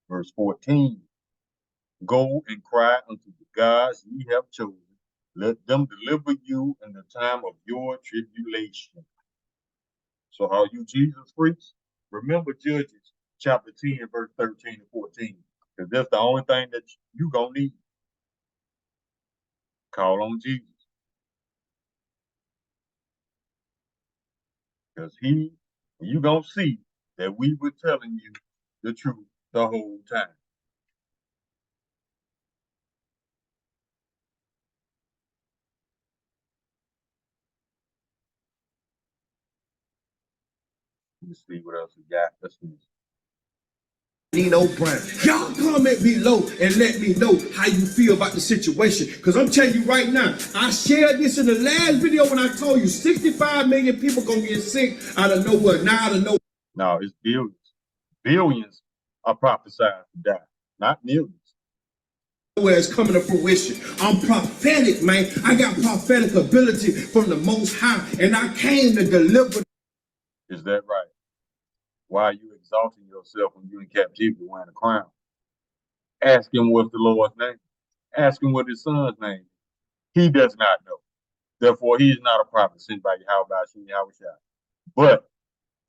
Verse 14. Go and cry unto the gods ye have chosen. Let them deliver you in the time of your tribulation. So all you Jesus freaks, remember Judges chapter 10, verse 13 and 14. Because that's the only thing that you gonna need. Call on Jesus. Because you gonna see that we were telling you the truth the whole time. Let's see what else we got. Let's see. Nino Brown. Y'all comment below and let me know how you feel about the situation. Because I'm telling you right now, I shared this in the last video when I told you 65 million people gonna get sick out of nowhere. Now out of nowhere. No, it's billions. Billions are prophesied to die, not millions. Where it's coming to fruition. I'm prophetic, man. I got prophetic ability from the Most High, and I came to deliver. Is that right? Why are you exalting yourself when you're in captivity wearing a crown? Ask him what's the Lord's name. Ask him what his son's name is. He does not know. Therefore, he is not a prophet sent by Yahweh. But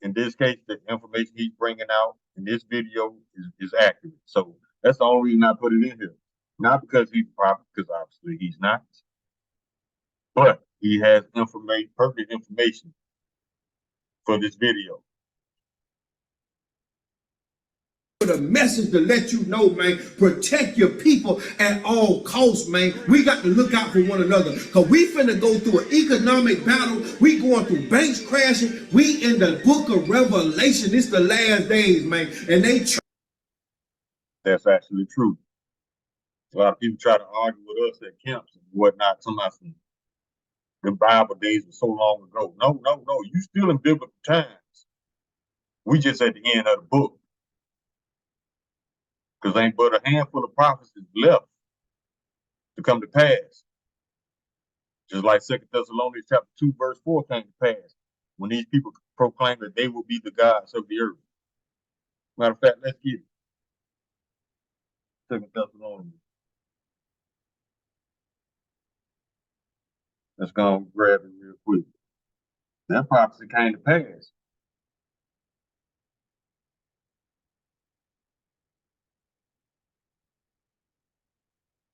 in this case, the information he's bringing out in this video is accurate. So that's the only reason I put it in here. Not because he's a prophet, because obviously he's not. But he has perfect information for this video. The message to let you know, man, protect your people at all costs, man. We got to look out for one another, because we finna go through an economic battle. We going through banks crashing. We in the book of Revelation. It's the last days, man. And that's actually true. A lot of people try to argue with us at camps and whatnot. Somebody, the Bible days were so long ago. No. You still in biblical times. We just at the end of the book. Because ain't but a handful of prophecies left to come to pass. Just like 2 Thessalonians chapter 2, verse 4 came to pass. When these people proclaim that they will be the gods of the earth. Matter of fact, let's get it. 2 Thessalonians. Let's go and grab it real quick. That prophecy came to pass.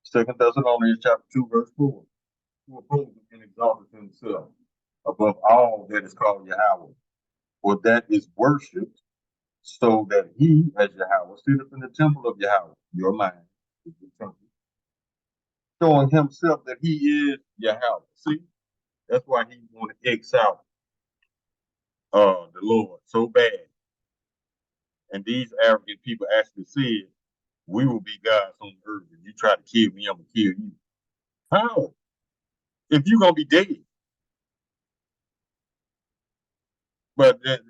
Second Thessalonians chapter 2, verse 4. Who opposes and exalteth himself above all that is called Yahweh, for that is worshipped, so that he, as Yahweh, sitteth in the temple of Yahweh, your mind, is the temple, showing himself that he is Yahweh. See, that's why he want to X out the Lord so bad. And these arrogant people actually said, we will be gods on the earth. If you try to kill me, I'm going to kill you. How? If you're going to be dead. But, that's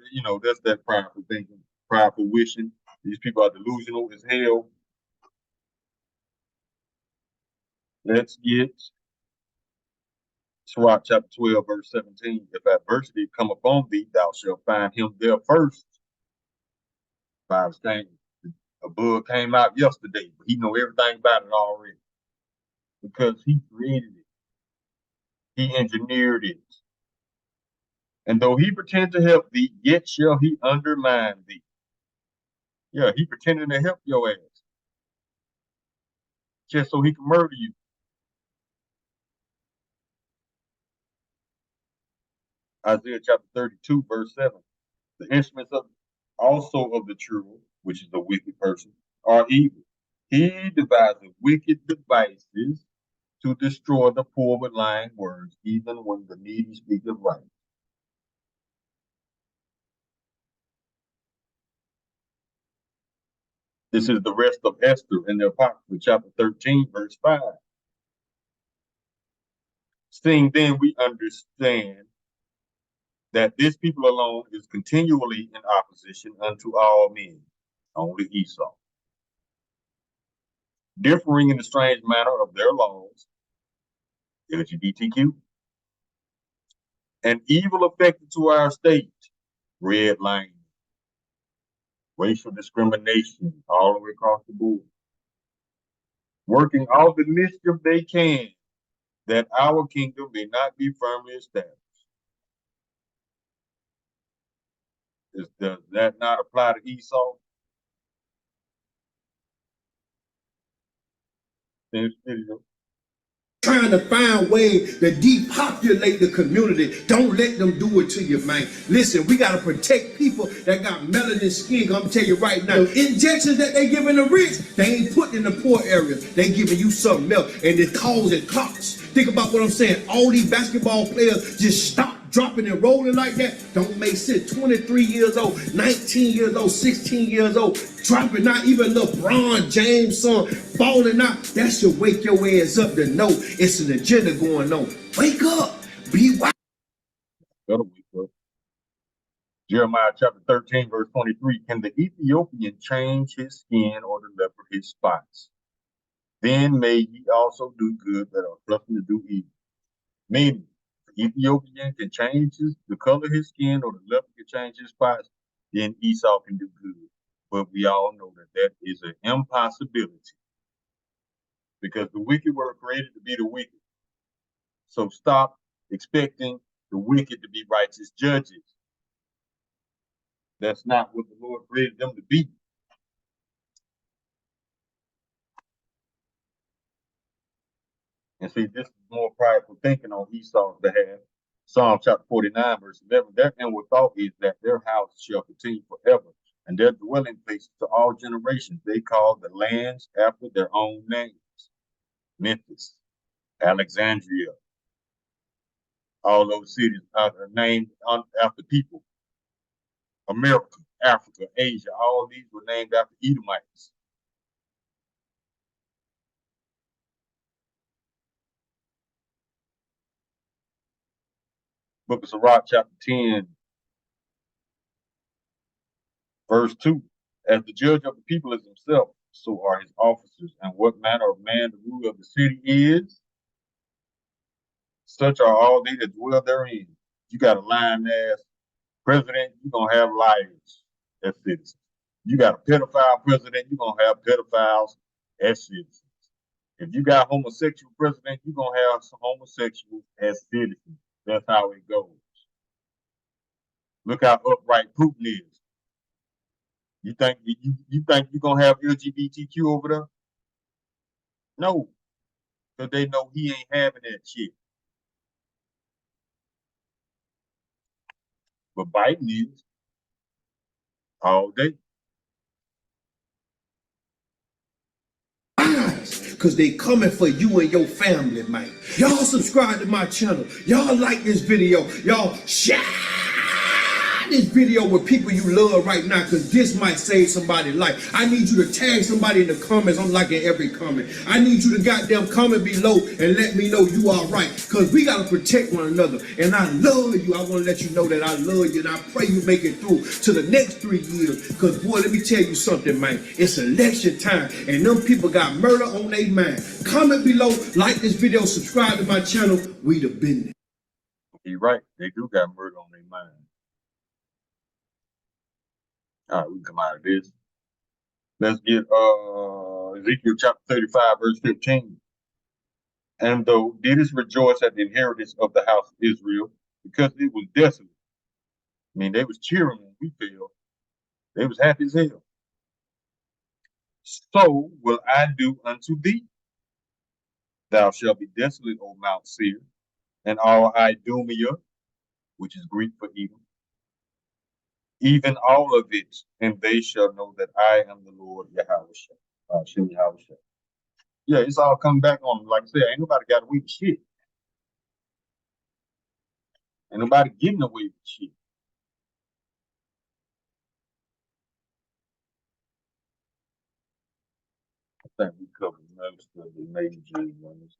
that prideful thinking, prideful wishing. These people are delusional as hell. Let's get Sirach chapter 12, verse 17. If adversity come upon thee, thou shalt find him there first. Bible saying a bug came out yesterday, but he know everything about it already. Because he created it. He engineered it. And though he pretend to help thee, yet shall he undermine thee. Yeah, he pretending to help your ass. Just so he can murder you. Isaiah chapter 32, verse 7. The instruments also of the true, which is the wicked person, are evil. He devises wicked devices to destroy the poor with lying words, even when the needy speak of right. This is the rest of Esther in the Apocrypha, chapter 13, verse 5. Seeing then we understand that this people alone is continually in opposition unto all men, only Esau, differing in the strange manner of their laws, LGBTQ, and evil affected to our state, red line, racial discrimination all the way across the board, working all the mischief they can that our kingdom may not be firmly established. Does that not apply to Esau? Trying trying to find ways to depopulate the community. Don't let them do it to you, man. Listen, we got to protect people that got melanin skin. I'm tell you right now, the injections that they giving the rich, they ain't putting in the poor areas. They giving you something else, and it causing clots. Think about what I'm saying. All these basketball players just stop dropping and rolling like that. Don't make sense. 23 years old, 19 years old, 16 years old, dropping. Not even LeBron James' son falling out. That should wake your ass up to know it's an agenda going on. Wake up. Be wise. Better wake up. Jeremiah chapter 13, verse 23. Can the Ethiopian change his skin or the leopard his spots? Then may ye also do good that are accustomed to do evil. Meaning, the Ethiopian can change the color of his skin, or the leopard can change his spots, then Esau can do good. But we all know that that is an impossibility, because the wicked were created to be the wicked. So stop expecting the wicked to be righteous judges. That's not what the Lord created them to be. And see, this is more prideful thinking on Esau's behalf. Psalm chapter 49, verse 11. Their inward thought is that their house shall continue forever, and their dwelling places to all generations. They call the lands after their own names. Memphis, Alexandria. All those cities are named after people. America, Africa, Asia, all these were named after Edomites. Book of Sirach, chapter 10, verse 2. As the judge of the people is himself, so are his officers. And what manner of man the ruler of the city is, such are all they that dwell therein. You got a lying-ass president, you're going to have liars as citizens. You got a pedophile president, you're going to have pedophiles as citizens. If you got homosexual president, you're going to have some homosexuals as citizens. That's how it goes. Look how upright Putin is. You think you're gonna have LGBTQ over there? No, because they know he ain't having that shit. But Biden is all day. Because they coming for you and your family, man. Y'all subscribe to my channel. Y'all like this video. Y'all share this video with people you love right now, because this might save somebody's life. I need you to tag somebody in the comments. I'm liking every comment. I need you to goddamn comment below and let me know you are right, because we got to protect one another. And I love you. I want to let you know that I love you, and I pray you make it through to the next 3 years, because boy, let me tell you something, man. It's election time, and them people got murder on their mind. Comment below, like this video, subscribe to my channel. We the business. You're right. They do got murder on their mind. All right, we can come out of this. Let's get Ezekiel chapter 35, verse 15. And thou didst rejoice at the inheritance of the house of Israel, because it was desolate. I mean, they was cheering when we fell. They was happy as hell. So will I do unto thee. Thou shalt be desolate, O Mount Seir, and all Idumea, which is Greek for Edom, even all of it, and they shall know that I am the Lord Yahweh. Yeah, it's all come back on them. Like I said, ain't nobody got away with shit. Ain't nobody getting away with shit. I think we covered most of the major ones.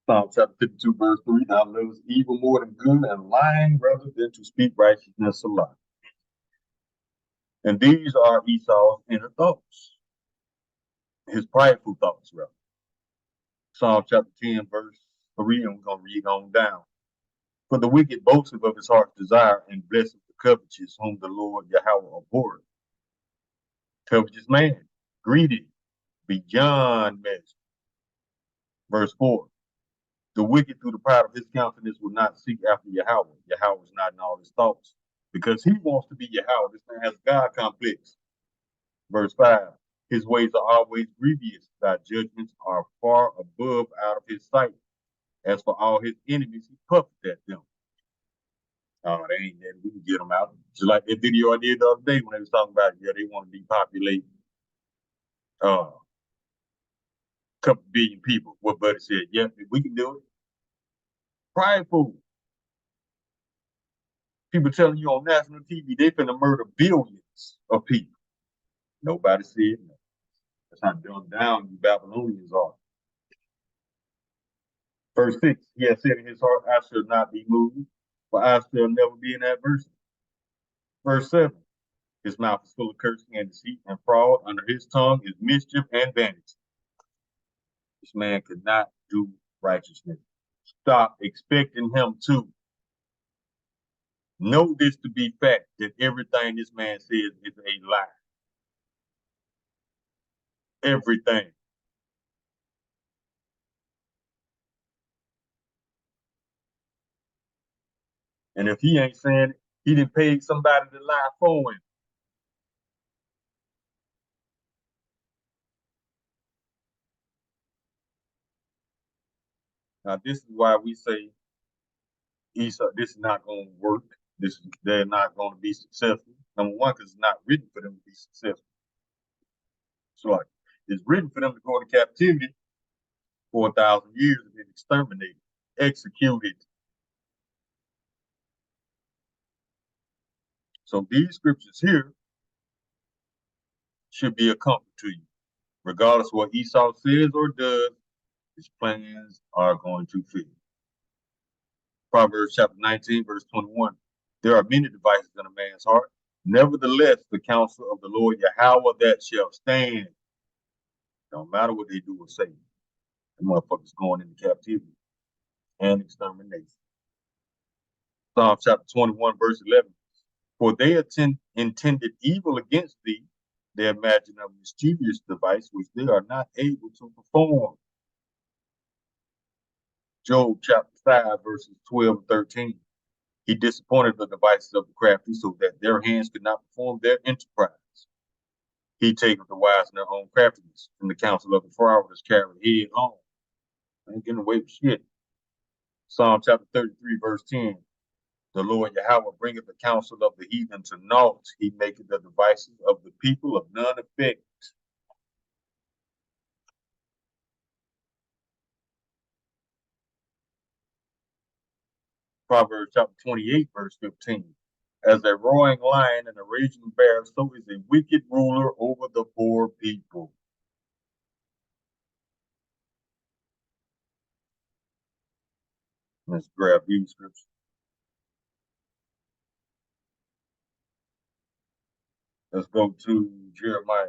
Psalm chapter 52, verse 3, thou lovest evil more than good, and lying rather than to speak righteousness a lie. And these are Esau's inner thoughts, his prideful thoughts, rather. Psalm chapter 10, verse 3, and we're going to read on down. For the wicked boasteth of his heart's desire, and blesseth the covetous, whom the Lord Yahweh abhorreth. Covetous man, greedy, beyond measure. Verse 4. The wicked through the pride of his countenance will not seek after Yahweh. Yahweh is not in all his thoughts, because he wants to be Yahweh. This man has a God complex. Verse 5. His ways are always grievous. Thy judgments are far above out of his sight. As for all his enemies, he puffed at them. Oh, they ain't that. We can get them out. Just like that video I did the other day when they was talking about, yeah, they want to depopulate a couple billion people. What Buddy said, yeah, we can do it. Prideful. People telling you on national TV they finna murder billions of people. Nobody said nothing. That's how dumbed down you Babylonians are. Verse 6, he has said in his heart, I shall not be moved, for I shall never be in adversity. Verse 7, his mouth is full of cursing and deceit and fraud. Under his tongue is mischief and vanity. This man could not do righteousness. Stop expecting him to. Know this to be fact, that everything this man says is a lie. Everything. And if he ain't saying it, he done paid somebody to lie for him. Now, this is why we say Esau, this is not going to work. They're not going to be successful. Number one, because it's not written for them to be successful. So like, it's written for them to go into captivity for 1,000 years and then exterminated, executed. So these scriptures here should be a comfort to you. Regardless of what Esau says or does, his plans are going to fail. Proverbs chapter 19, verse 21. There are many devices in a man's heart. Nevertheless, the counsel of the Lord Yahweh that shall stand. Don't matter what they do or say. The motherfuckers going into captivity and extermination. Psalm chapter 21, verse 11. For they intended evil against thee. They imagine a mischievous device which they are not able to perform. Job chapter 5, verses 12 and 13. He disappointed the devices of the crafty so that their hands could not perform their enterprise. He taketh the wise in their own craftiness, and the counsel of the frowarders carried head on. Ain't getting away with shit. Psalm chapter 33, verse 10. The Lord Yahweh bringeth the counsel of the heathen to naught. He maketh the devices of the people of none effect. Proverbs chapter 28, verse 15. As a roaring lion and a raging bear, so is a wicked ruler over the poor people. Let's grab these scriptures. Let's go to Jeremiah.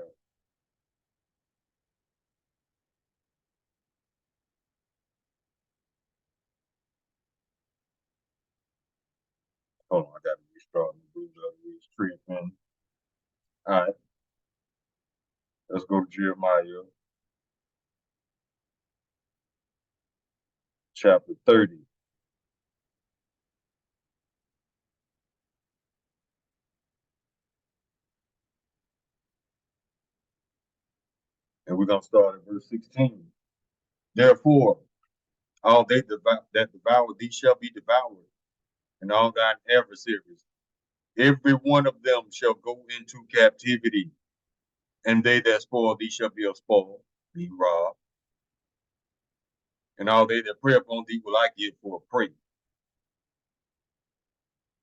Hold on, I got to restart this tree thing. All right. Let's go to Jeremiah chapter 30. And we're going to start at verse 16. Therefore, all they that devour thee shall be devoured, and all thine adversaries, every one of them shall go into captivity, and they that spoil thee shall be a spoil, be robbed. And all they that prey upon thee will I give for a prey.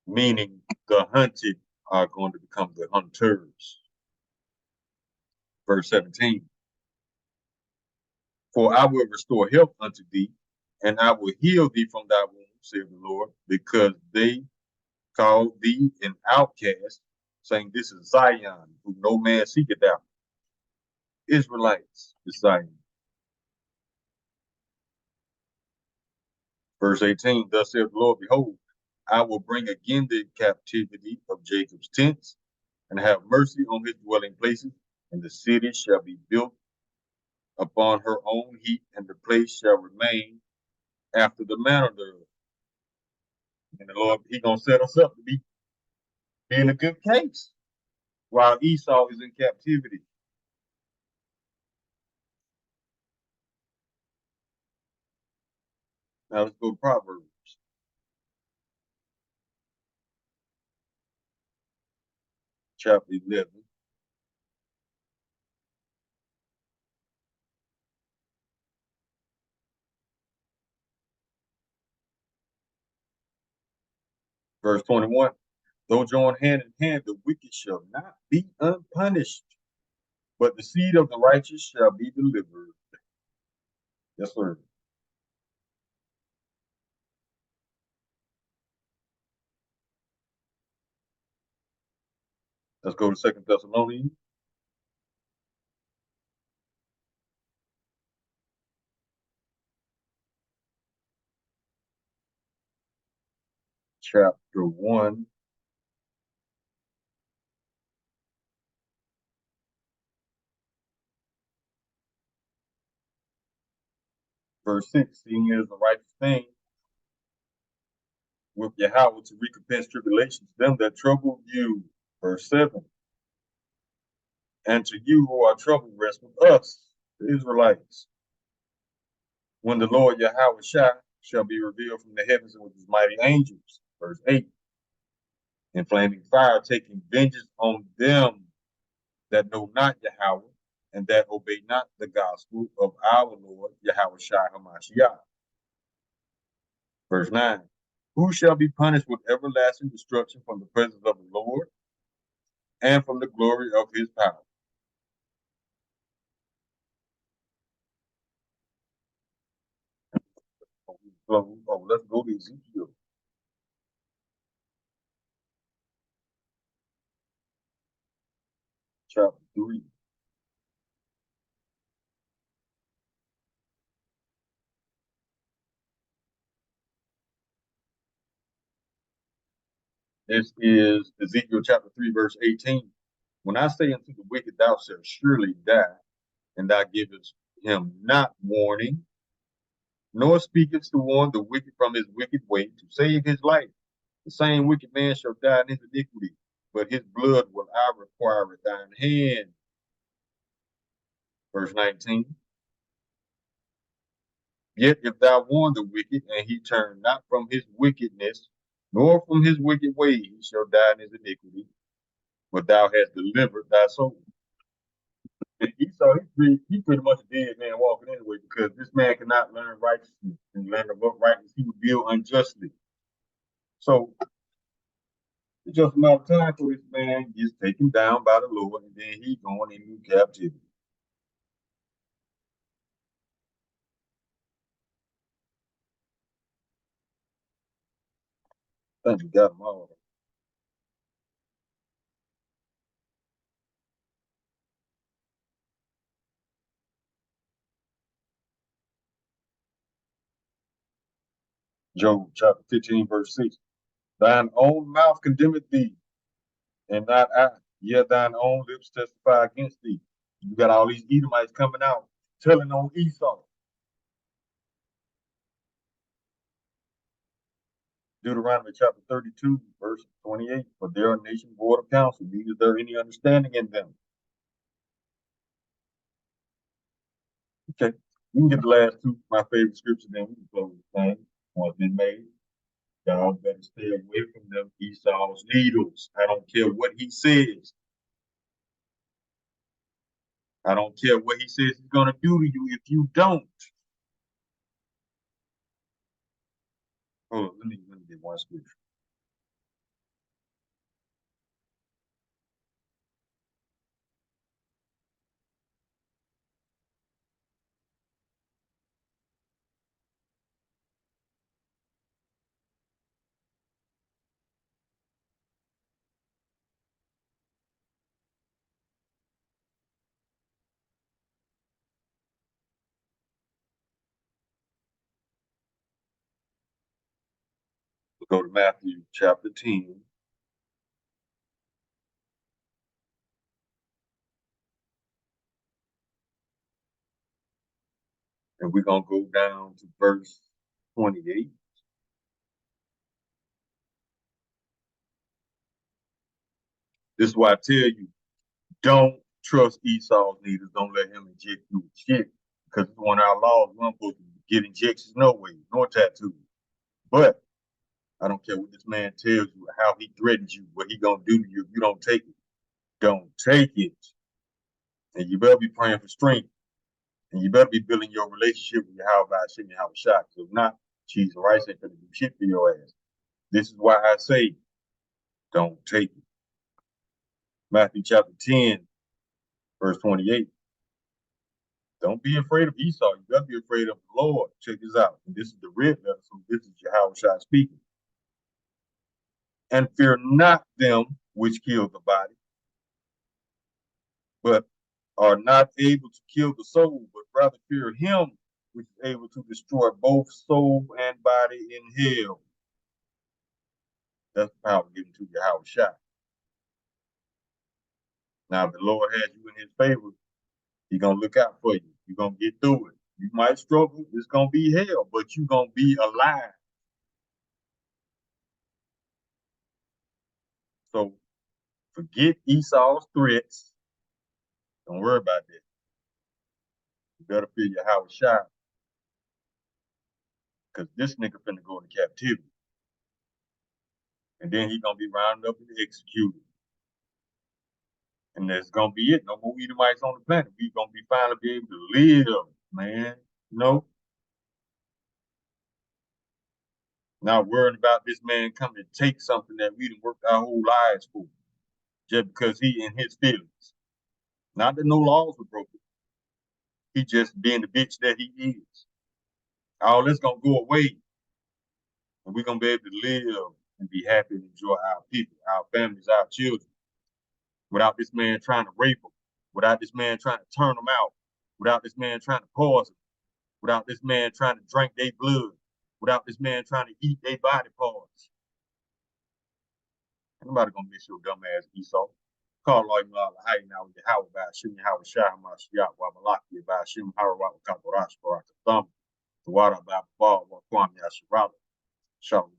Meaning the hunted are going to become the hunters. Verse 17. For I will restore health unto thee, and I will heal thee from thy wounds, saith the Lord, because they called thee an outcast, saying, this is Zion, whom no man seeketh after. Israelites is Zion. Verse 18, thus saith the Lord, behold, I will bring again the captivity of Jacob's tents, and have mercy on his dwelling places, and the city shall be built upon her own heap, and the place shall remain after the manner thereof. And the Lord, he gonna set us up to be in a good case while Esau is in captivity. Now let's go to Proverbs. Chapter 11. Verse 21. Though joined hand in hand, the wicked shall not be unpunished, but the seed of the righteous shall be delivered. Yes, sir. Let's go to 2 Thessalonians. Chapter 1. Verse 6. Seeing it is a righteous thing with Yahweh to recompense tribulations, them that trouble you. Verse 7. And to you who are troubled, rest with us, the Israelites, when the Lord Yahweh shall be revealed from the heavens with his mighty angels. Verse 8. In flaming fire, taking vengeance on them that know not Yahweh, and that obey not the gospel of our Lord Yahweh Shai HaMashiach. Verse 9. Who shall be punished with everlasting destruction from the presence of the Lord and from the glory of his power. Let's go to Ezekiel. Chapter 3. This is Ezekiel chapter 3, verse 18. When I say unto the wicked, thou shalt surely die, and thou givest him not warning, nor speakest to warn the wicked from his wicked way to save his life, the same wicked man shall die in his iniquity, but his blood will I require at thine hand. Verse 19. Yet if thou warn the wicked, and he turn not from his wickedness, nor from his wicked way, he shall die in his iniquity, but thou hast delivered thy soul. And Esau, he pretty much a dead man walking anyway, because this man cannot learn righteousness and learn of uprightness. He would deal unjustly. So it's just a matter of time for this man gets taken down by the Lord, and then he going into captivity. Thank you, got them all. Job chapter 15, verse 6. Thine own mouth condemneth thee, and not I. Yet thine own lips testify against thee. You got all these Edomites coming out, telling on Esau. Deuteronomy chapter 32, verse 28. For there are nation board of counsel, neither is there any understanding in them. Okay, we can get the last two, my favorite scriptures, then we can close the thing. One's been made. Y'all better stay away from them Esau's needles. I don't care what he says. I don't care what he says he's going to do to you if you don't. Hold on, let me get one scripture. We'll go to Matthew chapter 10. And we're going to go down to verse 28. This is why I tell you, don't trust Esau's leaders. Don't let him inject you with shit. Because it's one of our laws. We're not supposed to get injections no way, nor tattoos. But I don't care what this man tells you, how he threatens you, what he gonna do to you if you don't take it. Don't take it. And you better be praying for strength. And you better be building your relationship with Yahweh Hashem Yahweh Shah. If not, cheese and rice ain't gonna do shit for your ass. This is why I say, don't take it. Matthew chapter 10, verse 28. Don't be afraid of Esau. You better be afraid of the Lord. Check this out. And this is the red letter, so this is Yahweh Shah speaking. And fear not them which kill the body, but are not able to kill the soul, but rather fear him which is able to destroy both soul and body in hell. That's the power given to Yahweh Shah. Now, if the Lord has you in his favor, he's going to look out for you. You're going to get through it. You might struggle. It's going to be hell, but you're going to be alive. So forget Esau's threats. Don't worry about that. You better fear Yahweh Shah. Because this nigga finna go to captivity. And then he's going to be rounded up and executed. And that's going to be it. No more Edomites on the planet. We're going to be finally be able to live, man. You know? Not worrying about this man coming to take something that we done worked our whole lives for. Just because he in his feelings. Not that no laws were broken. He just being the bitch that he is. All that's going to go away. And we're going to be able to live and be happy and enjoy our people, our families, our children. Without this man trying to rape them. Without this man trying to turn them out. Without this man trying to poison them. Without this man trying to drink their blood. Without this man trying to eat their body parts. Ain't nobody gonna miss your dumb ass Esau. Call Lloyd Mala Hay now with the Howard by Shimmy Howard Shah Mashiach Wamalaki by Shim Howard Kaporash Baraka Thumb. The water by Ball Kwame Asharala. Shalom.